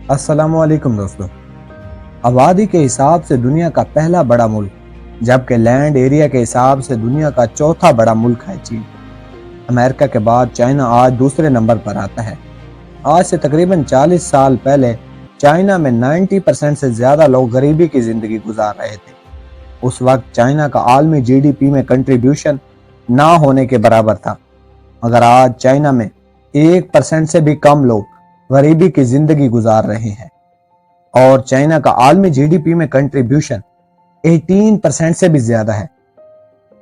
अस्सलाम वालेकुम दोस्तों। आबादी के हिसाब से दुनिया का पहला बड़ा मुल्क, जबकि लैंड एरिया के हिसाब से दुनिया का चौथा बड़ा मुल्क है चीन। अमेरिका के बाद चाइना आज दूसरे नंबर पर आता है। आज से तकरीबन 40 साल पहले चाइना में 90% से ज्यादा लोग गरीबी की जिंदगी गुजार रहे थे। उस वक्त चाइना का आलमी जीडीपी में कंट्रीब्यूशन ना होने के बराबर था, मगर आज चाइना में 1% से भी कम लोग गरीबी की जिंदगी गुजार रहे हैं और चाइना का आलमी जीडीपी में कंट्रीब्यूशन 18% से भी ज्यादा है।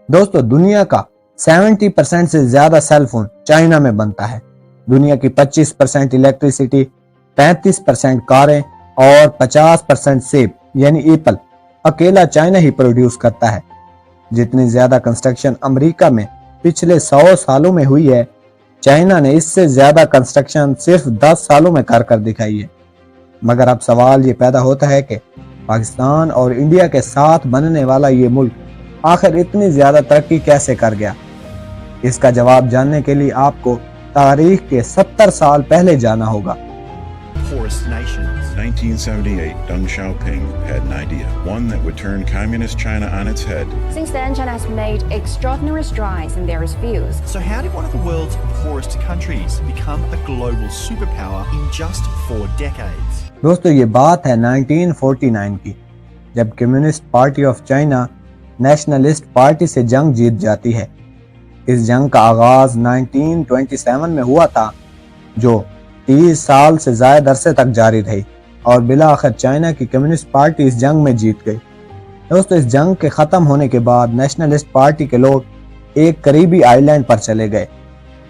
दोस्तों, दुनिया का 70% से ज्यादा सेल फोन चाइना में बनता है। दुनिया की 25% इलेक्ट्रिसिटी, 35% कारें और 50% सेब यानी एप्पल अकेला चाइना ही प्रोड्यूस करता है। जितनी ज्यादा कंस्ट्रक्शन अमेरिका में पिछले 100 सालों में हुई है, चाइना ने इससे ज्यादा कंस्ट्रक्शन सिर्फ 10 सालों में कर दिखाई है। मगर अब सवाल ये पैदा होता है कि पाकिस्तान और इंडिया के साथ बनने वाला ये मुल्क आखिर इतनी ज्यादा तरक्की कैसे कर गया। इसका जवाब जानने के लिए आपको तारीख के 70 साल पहले जाना होगा। Poorest nations. 1978, Deng Xiaoping had an idea, one that would turn communist China on its head. Since then, China has made extraordinary strides in various fields. So how did one of the world's poorest countries become a global superpower in just 4 decades? दोस्तों, ये बात है 1949 की, जब communist party of China nationalist party से जंग जीत जाती है। इस जंग का आगाज 1927 में हुआ था, जो 30 साल से ज्यादा अरसे तक जारी रही और बिला आखिर चाइना की कम्युनिस्ट पार्टी इस जंग में जीत गई। दोस्तों, इस जंग के खत्म होने के बाद नेशनलिस्ट पार्टी के लोग एक करीबी आइलैंड पर चले गए,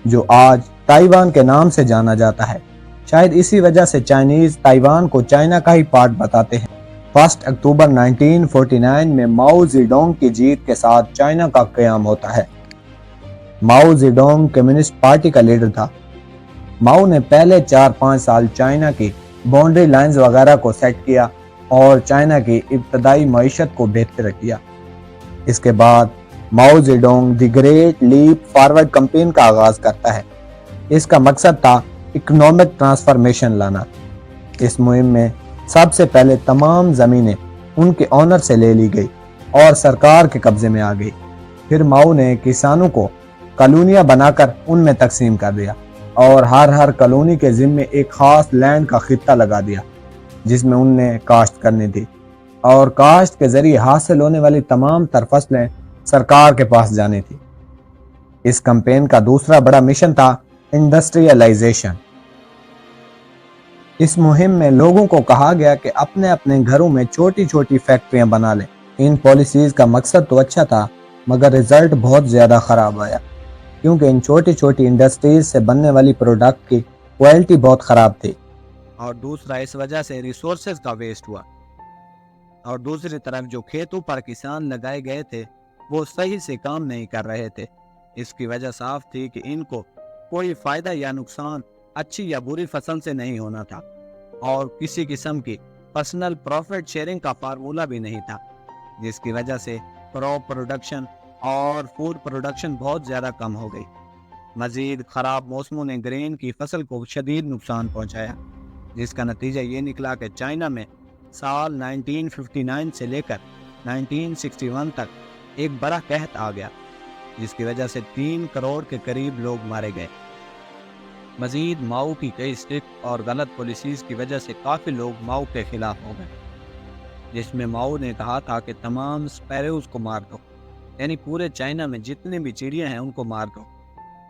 जो आज ताइवान के नाम से जाना जाता है। शायद इसी वजह से चाइनीज ताइवान को चाइना का ही पार्ट बताते हैं। 1 अक्टूबर 1949 में माओ जेडोंग की जीत के साथ चाइना का क़याम होता है। माओ जेडोंग कम्युनिस्ट पार्टी का लीडर था। माओ ने पहले 4-5 साल चाइना की बाउंड्री लाइंस वगैरह को सेट किया और चाइना की इब्तदाई मईशत को बेहतर किया। इसके बाद Mao Zedong the great leap forward campaign का आगाज करता है। इसका मकसद था इकोनॉमिक ट्रांसफॉर्मेशन लाना। इस मुहिम में सबसे पहले तमाम जमीनें उनके ऑनर से ले ली गई और सरकार के कब्जे में आ गई। फिर माओ ने किसानों को कॉलोनियां बनाकर उनमें तकसीम कर दिया और हर कॉलोनी के जिम्मे एक खास लैंड का खित्ता लगा दिया, जिसमें उनने काश्त करनी थी और काश्त के जरिए हासिल होने वाली तमाम तर फसलें सरकार के पास जानी थी। इस कैंपेन का दूसरा बड़ा मिशन था इंडस्ट्रियलाइजेशन। इस मुहिम में लोगों को कहा गया कि अपने अपने घरों में छोटी छोटी फैक्ट्रियां बना लें। इन पॉलिसीज का मकसद तो अच्छा था, मगर रिजल्ट बहुत ज्यादा खराब आया, क्योंकि इन छोटी छोटी इंडस्ट्रीज से बनने वाली प्रोडक्ट की क्वालिटी बहुत खराब थी और दूसरा इस वजह से रिसोर्सेज का वेस्ट हुआ। और दूसरी तरफ जो खेतों पर किसान लगाए गए थे वो सही से काम नहीं कर रहे थे। इसकी वजह साफ थी कि इनको कोई फायदा या नुकसान अच्छी या बुरी फसल से नहीं होना था और किसी किस्म की पर्सनल प्रॉफिट शेयरिंग का फार्मूला भी नहीं था, जिसकी वजह से क्रॉप प्रोडक्शन और फूड प्रोडक्शन बहुत ज़्यादा कम हो गई। मज़ीद ख़राब मौसमों ने ग्रेन की फसल को शदीद नुकसान पहुंचाया, जिसका नतीजा ये निकला कि चाइना में साल 1959 से लेकर 1961 तक एक बड़ा कहत आ गया, जिसकी वजह से 3 करोड़ के करीब लोग मारे गए। मज़ीद माओ की कई स्ट्रिक्ट और गलत पॉलिसीज़ की वजह से काफ़ी लोग माओ के खिलाफ हो गए, जिसमें माओ ने कहा था कि तमाम स्पैरोज़ को मार दो, यानी पूरे चाइना में जितने भी चिड़ियाँ हैं उनको मार दो।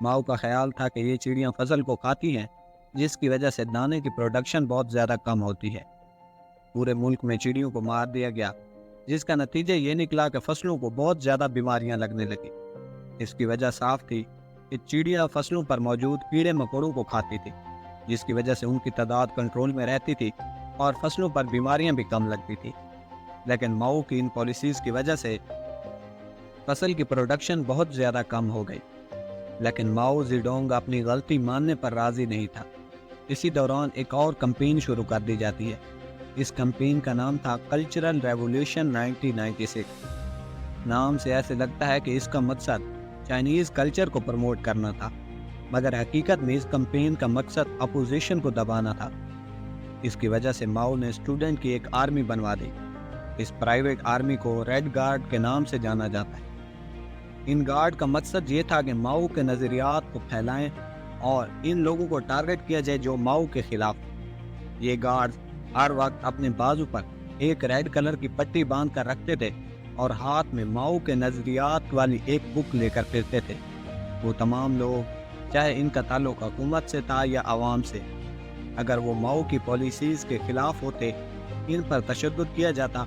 माओ का ख्याल था कि ये चिड़ियाँ फसल को खाती हैं, जिसकी वजह से दाने की प्रोडक्शन बहुत ज़्यादा कम होती है। पूरे मुल्क में चिड़ियों को मार दिया गया, जिसका नतीजा ये निकला कि फसलों को बहुत ज़्यादा बीमारियाँ लगने लगी। इसकी वजह साफ थी कि चिड़ियाँ फसलों पर मौजूद कीड़े मकोड़ों को खाती थी, जिसकी वजह से उनकी तादाद कंट्रोल में रहती थी और फसलों पर बीमारियाँ भी कम लगती थी। लेकिन माओ की इन पॉलिसीज़ की वजह से फसल की प्रोडक्शन बहुत ज़्यादा कम हो गई। लेकिन माओ जेडोंग अपनी गलती मानने पर राज़ी नहीं था। इसी दौरान एक और कैंपेन शुरू कर दी जाती है। इस कैंपेन का नाम था कल्चरल रेवोल्यूशन 1996। नाम से ऐसे लगता है कि इसका मकसद चाइनीज़ कल्चर को प्रमोट करना था, मगर हकीकत में इस कैंपेन का मकसद अपोजिशन को दबाना था। اس کی وجہ سے ماؤ نے اسٹوڈنٹ کی ایک آرمی بنوا دی۔ اس پرائیویٹ آرمی کو ریڈ گارڈ کے نام سے جانا جاتا ہے۔ ان گارڈ کا مقصد یہ تھا کہ ماؤ کے نظریات کو پھیلائیں اور ان لوگوں کو ٹارگٹ کیا جائے جو ماؤ کے خلاف۔ یہ گارڈ ہر وقت اپنے بازو پر ایک ریڈ کلر کی پٹی باندھ کر رکھتے تھے اور ہاتھ میں ماؤ کے نظریات والی ایک بک لے کر پھرتے تھے۔ وہ تمام لوگ، چاہے ان کا تعلق حکومت سے تھا یا عوام سے، اگر وہ ماؤ کی پالیسیز کے خلاف ہوتے ان پر تشدد کیا جاتا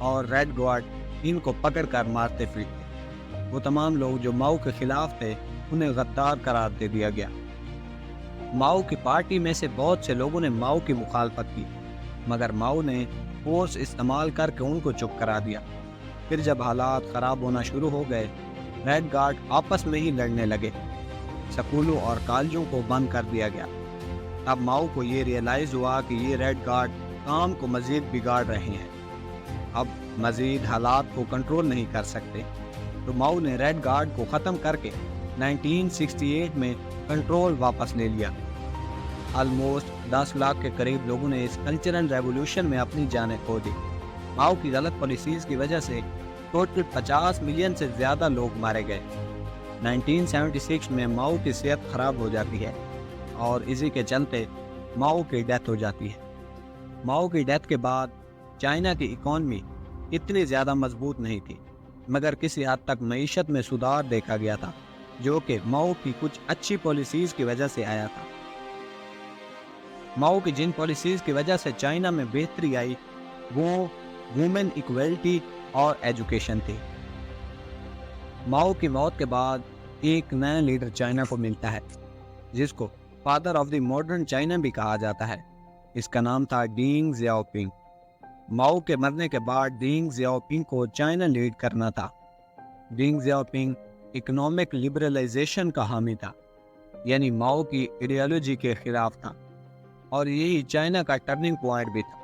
اور ریڈ گارڈ ان کو پکڑ کر مارتے پھرتے۔ وہ تمام لوگ جو ماؤ کے خلاف تھے انہیں غدار قرار دے دیا گیا۔ ماؤ کی پارٹی میں سے بہت سے لوگوں نے ماؤ کی مخالفت کی، مگر ماؤ نے فورس استعمال کر کے ان کو چپ کرا دیا۔ پھر جب حالات خراب ہونا شروع ہو گئے، ریڈ گارڈ آپس میں ہی لڑنے لگے، سکولوں اور کالجوں کو بند کر دیا گیا۔ اب ماؤ کو یہ ریئلائز ہوا کہ یہ ریڈ گارڈ کام کو مزید بگاڑ رہے ہیں، اب مزید حالات کو کنٹرول نہیں کر سکتے، تو ماؤ نے ریڈ گارڈ کو ختم کر کے 1968 میں کنٹرول واپس لے لیا۔ آلموسٹ 10 لاکھ کے قریب لوگوں نے اس کلچرل ریولوشن میں اپنی جانیں کھو دی۔ ماؤ کی غلط پالیسیز کی وجہ سے ٹوٹل 50 ملین سے زیادہ لوگ مارے گئے۔ 1976 میں ماؤ کی صحت خراب ہو جاتی ہے اور اسی کے چلتے ماؤ کی ڈیتھ ہو جاتی ہے۔ ماؤ کی ڈیتھ کے بعد چائنا کی اکانومی اتنی زیادہ مضبوط نہیں تھی، مگر کسی حد تک معیشت میں سدھار دیکھا گیا تھا، جو کہ ماؤ کی کچھ اچھی پالیسیز کی وجہ سے آیا تھا۔ ماؤ کی جن پالیسیز کی وجہ سے چائنا میں بہتری آئی وہ وومن ایکویلٹی اور ایجوکیشن تھی۔ ماؤ کی موت کے بعد ایک نیا لیڈر چائنا کو ملتا ہے جس کو father of the modern China بھی کہا جاتا ہے۔ اس کا نام تھا ڈینگ زیاؤ پنگ۔ ماؤ کے مرنے کے بعد ڈینگ زیاؤ پنگ کو چائنا لیڈ کرنا تھا۔ ڈینگ زیاؤ پنگ اکنامک لبرلائزیشن کا حامی تھا، یعنی ماؤ کی ایڈیالوجی کے خلاف تھا، اور یہی چائنا کا ٹرننگ پوائنٹ بھی تھا۔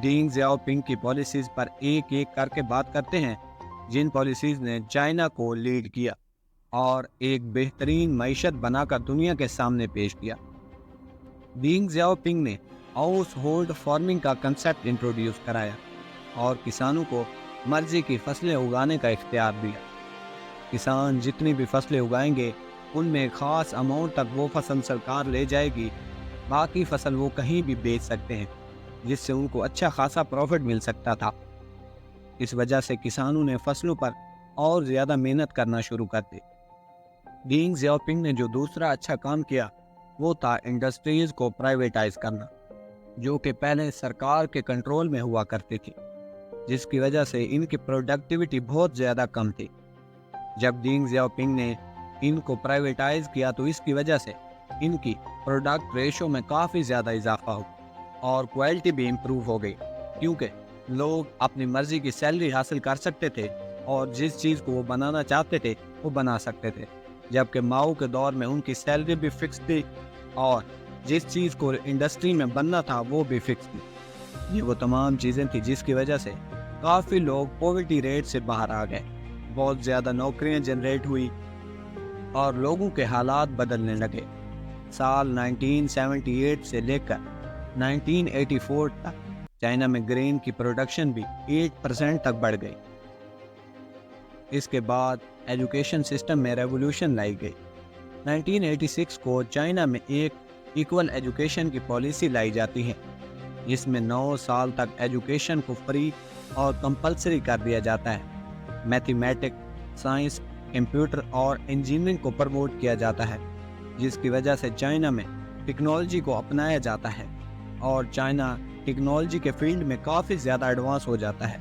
ڈینگ زیاؤ پنگ کی پالیسیز پر ایک ایک کر کے بات کرتے ہیں، جن پالیسیز نے چائنا کو لیڈ کیا اور ایک بہترین معیشت بنا کر دنیا کے سامنے پیش کیا۔ ڈینگ زیاؤ پنگ نے ہاؤس ہولڈ فارمنگ کا کنسیپٹ انٹروڈیوس کرایا اور کسانوں کو مرضی کی فصلیں اگانے کا اختیار دیا۔ کسان جتنی بھی فصلیں اگائیں گے ان میں خاص اماؤنٹ تک وہ فصل سرکار لے جائے گی، باقی فصل وہ کہیں بھی بیچ سکتے ہیں، جس سے ان کو اچھا خاصا پروفٹ مل سکتا تھا۔ اس وجہ سے کسانوں نے فصلوں پر اور زیادہ محنت کرنا شروع کر دی۔ ڈینگ زیاؤ پنگ نے جو دوسرا اچھا کام کیا وہ تھا انڈسٹریز کو پرائیویٹائز کرنا، جو کہ پہلے سرکار کے کنٹرول میں ہوا کرتی تھی، جس کی وجہ سے ان کی پروڈکٹیوٹی بہت زیادہ کم تھی۔ جب ڈینگ زیاؤ پنگ نے ان کو پرائیویٹائز کیا تو اس کی وجہ سے ان کی پروڈکٹ ریشو میں کافی زیادہ اضافہ ہو اور کوالٹی بھی امپروو ہو گئی، کیونکہ لوگ اپنی مرضی کی سیلری حاصل کر سکتے تھے اور جس چیز کو وہ بنانا چاہتے تھے وہ بنا سکتے تھے، جبکہ ماؤ کے دور میں ان کی سیلری بھی فکس تھی اور جس چیز کو انڈسٹری میں بننا تھا وہ بھی فکس تھی۔ یہ وہ تمام چیزیں تھیں جس کی وجہ سے کافی لوگ پاورٹی ریٹ سے باہر آ گئے، بہت زیادہ نوکریاں جنریٹ ہوئی اور لوگوں کے حالات بدلنے لگے۔ سال 1978 سے لے کر 1984 تک چائنا میں گرین کی پروڈکشن بھی 8% تک بڑھ گئی۔ اس کے بعد ایجوکیشن سسٹم میں ریولوشن لائی گئی۔ 1986 کو چائنا میں ایک ایکول ایجوکیشن کی پالیسی لائی جاتی ہے، جس میں 9 سال تک ایجوکیشن کو فری اور کمپلسری کر دیا جاتا ہے۔ میتھمیٹکس، سائنس، کمپیوٹر اور انجینئرنگ کو پروموٹ کیا جاتا ہے، جس کی وجہ سے چائنا میں ٹیکنالوجی کو اپنایا جاتا ہے اور چائنا ٹیکنالوجی کے فیلڈ میں کافی زیادہ ایڈوانس ہو جاتا ہے۔